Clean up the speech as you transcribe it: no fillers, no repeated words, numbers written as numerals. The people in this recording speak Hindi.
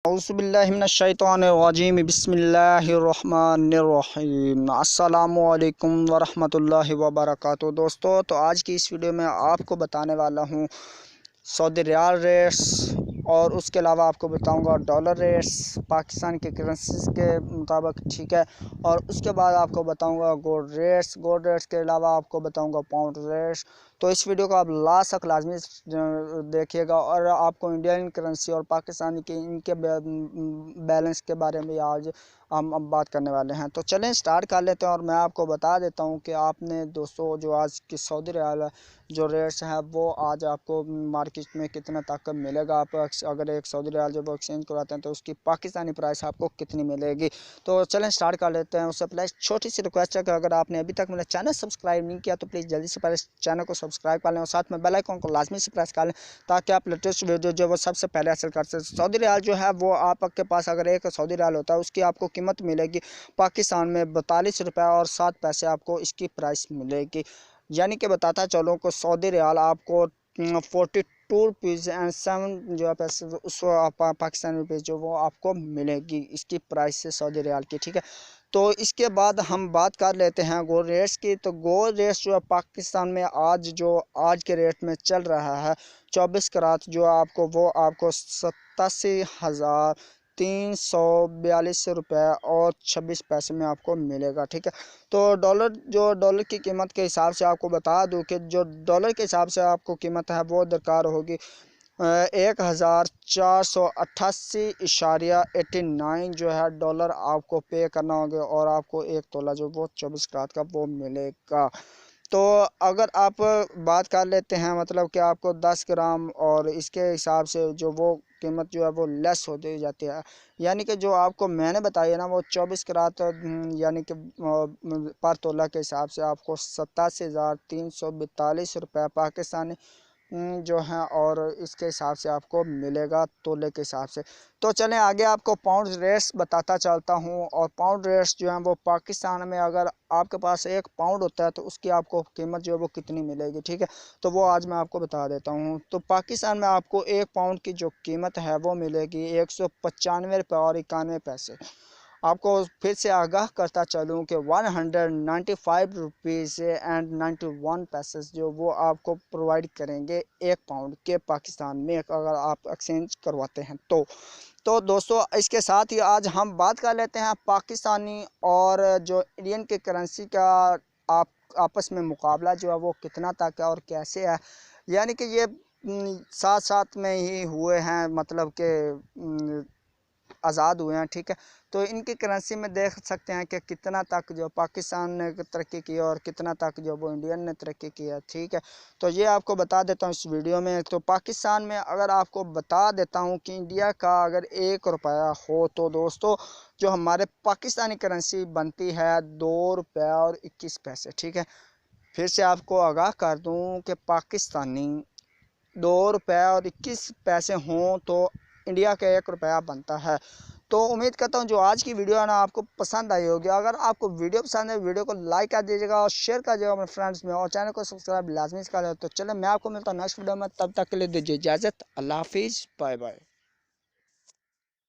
औज़ुबिल्लाहिमिनश्शैतानिर्रजीम बिस्मिल्लाहिर्रहमानिर्रहीम अस्सलामु अलैकुम वरहमतुल्लाहि वबरकातुहू। दोस्तों, तो आज की इस वीडियो में आपको बताने वाला हूँ सऊदी रियाल रेट्स और उसके अलावा आपको बताऊंगा डॉलर रेट्स पाकिस्तान के करेंसी के मुताबिक, ठीक है। और उसके बाद आपको बताऊंगा गोल्ड रेट्स के अलावा आपको बताऊंगा पाउंड रेट्स। तो इस वीडियो को आप लास्ट तक लाजमी देखिएगा और आपको इंडियन करेंसी और पाकिस्तानी के इनके बैलेंस के बारे में आज हम अब बात करने वाले हैं। तो चलें स्टार्ट कर लेते हैं और मैं आपको बता देता हूं कि आपने दोस्तों जो आज की सऊदी रियाल जो रेट्स हैं वो आज आपको मार्केट में कितना तक मिलेगा। आप अगर एक सऊदी रियाल जब एक्सचेंज करवाते हैं तो उसकी पाकिस्तानी प्राइस आपको कितनी मिलेगी। तो चलें स्टार्ट कर लेते हैं। उससे पहले छोटी सी रिक्वेस्ट है कि अगर आपने अभी तक मेरा चैनल सब्सक्राइब नहीं किया तो प्लीज़ जल्दी से पहले चैनल को सब्सक्राइब कर लें और साथ में बेल आइकन को लाजमी से प्रेस कर लें ताकि आप लेटेस्ट वीडियो जो वो सबसे पहले हासिल कर सकें। सऊदी रियाल जो है वो आपके पास अगर एक सऊदी रियाल होता है उसकी आपको कीमत मिलेगी पाकिस्तान में 42 रुपये और 7 पैसे आपको इसकी प्राइस मिलेगी। यानी कि बताता चलो कि सऊदी रियाल आपको 42 रुपीज़ एंड 7 जो है पैसे उस पाकिस्तानी रुपीज़ जो वो आपको मिलेगी इसकी प्राइस से सऊदी रियाल की, ठीक है। तो इसके बाद हम बात कर लेते हैं गोल्ड रेट्स की। तो गोल्ड रेट्स जो है पाकिस्तान में आज के रेट में चल रहा है 24 करात जो आपको वो आपको 87,342 रुपये और 26 पैसे में आपको मिलेगा, ठीक है। तो डॉलर की कीमत के हिसाब से आपको बता दूं कि जो डॉलर के हिसाब से आपको कीमत है वो दरकार होगी 1488.89 जो है डॉलर आपको पे करना होगा और आपको एक तोला जो वो 24 करात का वो मिलेगा। तो अगर आप बात कर लेते हैं मतलब कि आपको 10 ग्राम और इसके हिसाब से जो वो कीमत जो है वो लेस होती जाती है। यानी कि जो आपको मैंने बताया ना वो 24 करात यानी कि पर तोला के हिसाब से आपको 87,342 रुपये पाकिस्तानी जो है और इसके हिसाब से आपको मिलेगा तोले के हिसाब से। तो चलें आगे आपको पाउंड रेट्स बताता चलता हूं। और पाउंड रेट्स जो हैं वो पाकिस्तान में अगर आपके पास एक पाउंड होता है तो उसकी आपको कीमत जो है वो कितनी मिलेगी, ठीक है। तो वो आज मैं आपको बता देता हूं। तो पाकिस्तान में आपको एक पाउंड की जो कीमत है वो मिलेगी 195 रुपये और 91 पैसे। आपको फिर से आगाह करता चलूँ कि 195 रुपीज़ एंड 91 पैसे जो वो आपको प्रोवाइड करेंगे एक पाउंड के पाकिस्तान में अगर आप एक्सचेंज करवाते हैं तो दोस्तों इसके साथ ही आज हम बात कर लेते हैं पाकिस्तानी और जो इंडियन के करेंसी का आप आपस में मुकाबला जो है वो कितना तक है और कैसे है। यानी कि ये साथ साथ में ही हुए हैं मतलब कि आज़ाद हुए हैं, ठीक है। तो इनकी करेंसी में देख सकते हैं कि कितना तक जो पाकिस्तान ने तरक्की की और कितना तक जो वो इंडियन ने तरक्की की है, ठीक है। तो ये आपको बता देता हूँ इस वीडियो में। तो पाकिस्तान में अगर आपको बता देता हूँ कि इंडिया का अगर 1 रुपया हो तो दोस्तों जो हमारे पाकिस्तानी करेंसी बनती है 2 रुपये और 21 पैसे, ठीक है। फिर से आपको आगाह कर दूँ कि पाकिस्तानी 2 रुपये और 21 पैसे हों तो इंडिया का 1 रुपया बनता है। तो उम्मीद करता हूँ जो आज की वीडियो है ना आपको पसंद आई होगी। अगर आपको वीडियो पसंद है वीडियो को लाइक कर दीजिएगा और शेयर कर दीजिएगा अपने फ्रेंड्स में और चैनल को सब्सक्राइब लाजमी कर लें। तो चलो मैं आपको मिलता हूँ नेक्स्ट वीडियो में, तब तक के लिए दीजिए इजाज़त। अल्लाह हाफिज़, बाय बाय।